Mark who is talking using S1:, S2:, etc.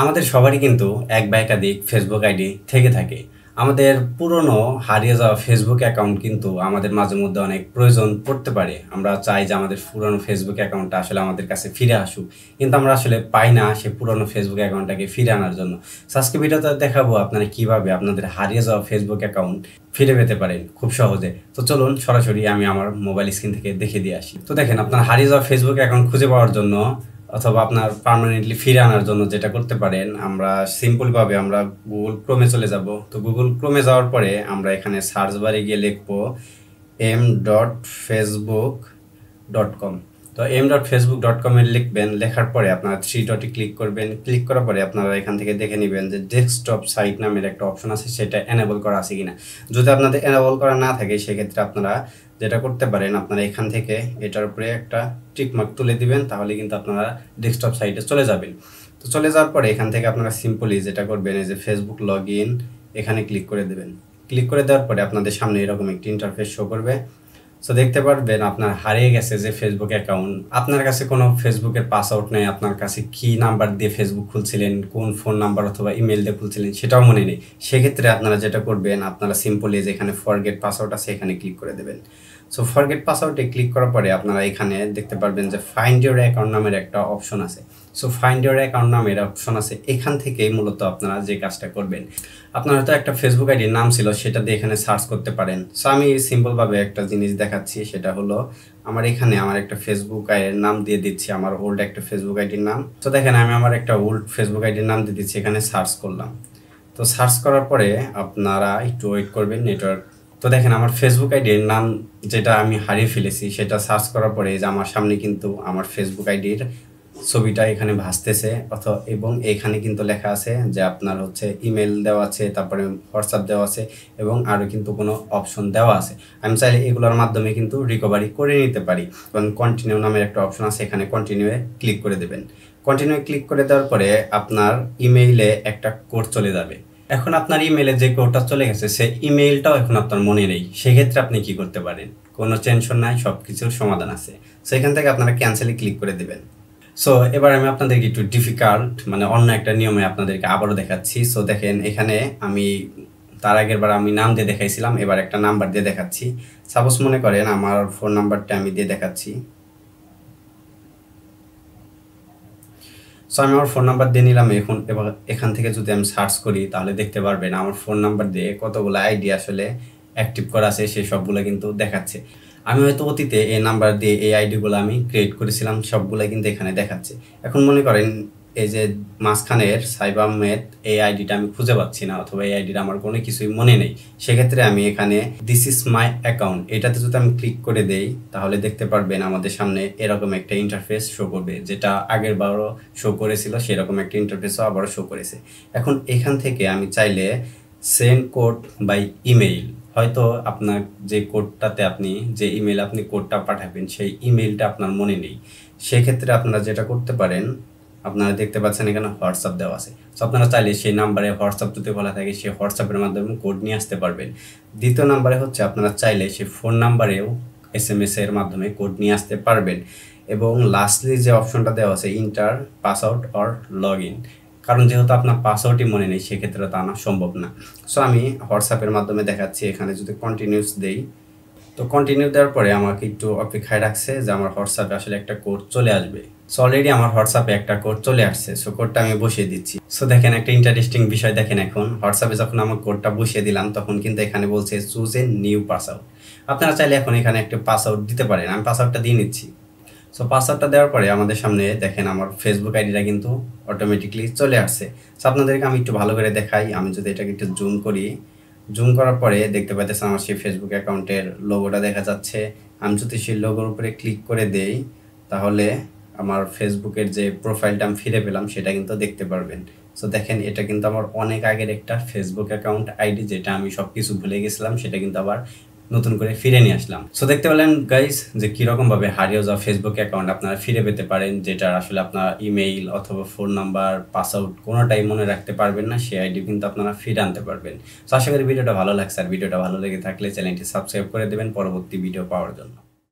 S1: আমাদের সবারই কিন্তু এক বা একাধিক ফেসবুক আইডি থেকে থাকে। আমাদের পুরনো হারিয়ে যাওয়া ফেসবুক অ্যাকাউন্ট কিন্তু আমাদের মাঝে মধ্যে অনেক প্রয়োজন পড়তে পারে। আমরা চাই যে আমাদের পুরনো ফেসবুক অ্যাকাউন্টটা আসলে আমাদের কাছে ফিরে আসুক, কিন্তু আমরা আসলে পাই না সে পুরনো ফেসবুক অ্যাকাউন্টটাকে ফিরে আনার জন্য। আজকে ভিডিওতে দেখাবো আপনারা কিভাবে আপনাদের হারিয়ে যাওয়া ফেসবুক অ্যাকাউন্ট ফিরে পেতে পারেন খুব সহজে। তো চলুন সরাসরি আমি আমার মোবাইল স্ক্রিন থেকে দেখে দিয়ে আসি। তো দেখেন, আপনার হারিয়ে যাওয়া ফেসবুক অ্যাকাউন্ট খুঁজে পাওয়ার জন্য অথবা আপনার পার্মানেন্টলি ফিরে আনার জন্য যেটা করতে পারেন, আমরা সিম্পলভাবে আমরা গুগল ক্রোমে চলে যাব। তো গুগল ক্রোমে যাওয়ার পরে আমরা এখানে সার্চ বারে গিয়ে লিখবো m.facebook.com। তো m.facebook.com এ লিখবেন, লেখার পরে আপনারা 3 ডটে ক্লিক করবেন। ক্লিক করার পরে আপনারা এখান থেকে দেখে নেবেন যে ডেস্কটপ সাইট নামের একটা অপশন আছে, সেটা এনেবল করা আছে কিনা। যদি আপনাদের এনেবল করা না থাকে সেক্ষেত্রে আপনারা যেটা করতে পারেন, আপনারা এখান থেকে এটার উপরে একটা টিকমার্ক তুলে দিবেন, তাহলে কিন্তু আপনারা ডেস্কটপ সাইটে চলে যাবেন। তো চলে যাওয়ার পরে এখান থেকে আপনারা সিম্পলি যেটা করবেন, এই যে ফেসবুক লগ ইন, এখানে ক্লিক করে দেবেন। ক্লিক করে দেওয়ার পরে আপনাদের সামনে এরকম একটি ইন্টারফেস শো করবে। সো দেখতে পারবেন আপনার হারিয়ে গেছে যে ফেসবুক অ্যাকাউন্ট, আপনার কাছে কোনো ফেসবুকের পাসওয়ার্ড নেই, আপনার কাছে কি নাম্বার দিয়ে ফেসবুক খুলছিলেন, কোন ফোন নাম্বার অথবা ইমেল দিয়ে খুলছিলেন সেটাও মনে নেই। সেক্ষেত্রে আপনারা যেটা করবেন, আপনারা সিম্পলি যেখানে ফরগেট পাসওয়ার্ড আছে এখানে ক্লিক করে দেবেন। সো ফরগেট পাসওয়ার্ডে ক্লিক করার পরে আপনারা এখানে দেখতে পারবেন যে ফাইন্ড ইউর অ্যাকাউন্ট নামের একটা অপশন আছে। সো ফাইন্ড ইউর অ্যাকাউন্ট নামের অপশন আছে, এখান থেকেই মূলত আপনারা যে কাজটা করবেন, আপনার হয়তো একটা ফেসবুক আইডির নাম ছিল, সেটা দিয়ে এখানে সার্চ করতে পারেন। সো আমি সিম্পলভাবে একটা জিনিস দেখাচ্ছি, সেটা হলো আমার এখানে আমার একটা ফেসবুক আইডির নাম দিয়ে দিচ্ছি, আমার ওল্ড একটা ফেসবুক আইডির নাম। তো দেখেন, আমি আমার একটা ওল্ড ফেসবুক আইডির নাম দিয়ে দিচ্ছি, এখানে সার্চ করলাম। তো সার্চ করার পরে আপনারা একটু ওয়েট করবেন, নেটওয়ার্ক। তো দেখেন, আমার ফেসবুক আইডির নাম যেটা আমি হারিয়ে ফেলেছি সেটা সার্চ করার পরে যে আমার সামনে কিন্তু আমার ফেসবুক আইডির ছবিটা এখানে ভাসতেছে, এবং এখানে কিন্তু লেখা আছে যে আপনার হচ্ছে ইমেল দেওয়া আছে, তারপরে হোয়াটসঅ্যাপ দেওয়া আছে, এবং আরও কিন্তু কোনো অপশন দেওয়া আছে। আমি চাইলে এগুলোর মাধ্যমে কিন্তু রিকভারি করে নিতে পারি। এবং কন্টিনিউ নামের একটা অপশন আছে, এখানে কন্টিনিউয়ে ক্লিক করে দেবেন। কন্টিনিউ ক্লিক করে দেওয়ার পরে আপনার ইমেইলে একটা কোড চলে যাবে। এখন আপনার ইমেইলে যে কোডটা চলে গেছে সেই ইমেইলটাও এখন আপনার মনে নেই। সেক্ষেত্রে আপনি কি করতে পারেন, কোনো টেনশন নাই, সব কিছুর সমাধান আছে। সো এখান থেকে আপনারা ক্যান্সেলে ক্লিক করে দেবেন। সো এবার আমি আপনাদেরকে একটু ডিফিকাল্ট অন্য একটা নিয়মে আপনাদেরকে আবারও দেখাচ্ছি। সো দেখেন, এখানে আমি তার আগের বার আমি নাম দিয়ে দেখাইছিলাম, এবার একটা নাম্বার দিয়ে দেখাচ্ছি। সাপোজ মনে করেন আমার ফোন নাম্বারটা আমি দিয়ে দেখাচ্ছি। সো আমি আমার ফোন নাম্বার দিয়ে নিলাম। এবার এখান থেকে যদি আমি সার্চ করি তাহলে দেখতে পারবেন আমার ফোন নাম্বার দিয়ে কতগুলো আইডি আসলে অ্যাক্টিভ করা আছে, সেই সবগুলো কিন্তু দেখাচ্ছে। আমি হয়তো অতীতে এই নাম্বার দিয়ে এই আইডিগুলো আমি ক্রিয়েট করেছিলাম, সবগুলো কিন্তু এখানে দেখাচ্ছে। এখন মনে করেন এই যে মাঝখানের সাইব আহমেদ, এই আইডিটা আমি খুঁজে পাচ্ছি না, অথবা এই আইডিটা আমার কোনো কিছুই মনে নেই। সেক্ষেত্রে আমি এখানে দিস ইজ মাই অ্যাকাউন্ট, এটাতে যদি আমি ক্লিক করে দেই তাহলে দেখতে পারবেন আমাদের সামনে এরকম একটা ইন্টারফেস শো করবে, যেটা আগের বারও শো করেছিল সেরকম একটা ইন্টারফেসও আবারও শো করেছে। এখন এখান থেকে আমি চাইলে সেন্ড কোড বাই ইমেইল, হয়তো আপনার যে কোডটাতে আপনি যে ইমেল আপনি কোডটা পাঠাবেন সেই ইমেলটা আপনার মনে নেই। সেক্ষেত্রে আপনারা যেটা করতে পারেন, আপনারা দেখতে পাচ্ছেন এখানে হোয়াটসঅ্যাপ দেওয়া আছে। সো আপনারা চাইলে সেই নাম্বারে হোয়াটসঅ্যাপ যদি খোলা থাকে সেই হোয়াটসঅ্যাপের মাধ্যমে কোড নিয়ে আসতে পারবেন। দ্বিতীয় নাম্বারে হচ্ছে আপনারা চাইলে সেই ফোন নাম্বারেও SMS এর মাধ্যমে কোড নিয়ে আসতে পারবেন। এবং লাস্টলি যে অপশনটা দেওয়া আছে inter password or log in, কারণ যেহেতু আপনার পাসওয়ার্ডই মনে নেই সেক্ষেত্রে তা আনা সম্ভব না। সো আমি হোয়াটসঅ্যাপের মাধ্যমে দেখাচ্ছি, এখানে যদি কন্টিনিউস দেই, তো কন্টিনিউ দেওয়ার পরে আমাকে একটু অপেক্ষায় রাখছে যে আমার হোয়াটসঅ্যাপে আসলে একটা কোড চলে আসবে। সো অলরেডি আমার হোয়াটসঅ্যাপে একটা কোড চলে আসছে। সো কোডটা আমি বসিয়ে দিচ্ছি। সো দেখেন, একটা ইন্টারেস্টিং বিষয় দেখেন, এখন হোয়াটসঅ্যাপে যখন আমার কোডটা বসিয়ে দিলাম তখন কিন্তু এখানে বলছে চুজ এ নিউ পাসওয়ার্ড। আপনারা চাইলে এখন এখানে একটা পাসওয়ার্ড দিতে পারেন, আমি পাসওয়ার্ডটা দিয়ে নিচ্ছি। সো পাসওয়ার্ডটা দেওয়ার পরে আমাদের সামনে দেখেন আমার ফেসবুক আইডিটা কিন্তু অটোমেটিকলি চলে আসছে। সো আপনাদেরকে আমি একটু ভালো করে দেখাই, আমি যদি এটাকে একটু জুম করি, জুম করার পরে দেখতে পাচ্ছেন আমার সেই ফেসবুক অ্যাকাউন্টের লোগোটা দেখা যাচ্ছে। আমি যদি সেই লোগোর উপরে ক্লিক করে দেই তাহলে আমার ফেসবুকের যে প্রোফাইলটা আমি ফিরে পেলাম সেটা কিন্তু দেখতে পারবেন। সো দেখেন, এটা কিন্তু আমার অনেক আগের একটা ফেসবুক অ্যাকাউন্ট আইডি, যেটা আমি সব কিছু ভুলে গেছিলাম, সেটা কিন্তু আবার নতুন করে ফিরে নিয়ে আসলাম। সো দেখতে পেলেন গাইস যে কীরকমভাবে হারিয়ে যাওয়া ফেসবুক অ্যাকাউন্ট আপনারা ফিরে পেতে পারেন, যেটা আসলে আপনার ইমেইল অথবা ফোন নাম্বার পাসওয়ার্ড কোনোটাই মনে রাখতে পারবেন না, সেই আইডি কিন্তু আপনারা ফিরে আনতে পারবেন। সো আশা করি ভিডিওটা ভালো লাগছে, আর ভিডিওটা ভালো লেগে থাকলে চ্যানেলটি সাবস্ক্রাইব করে দেবেন পরবর্তী ভিডিও পাওয়ার জন্য।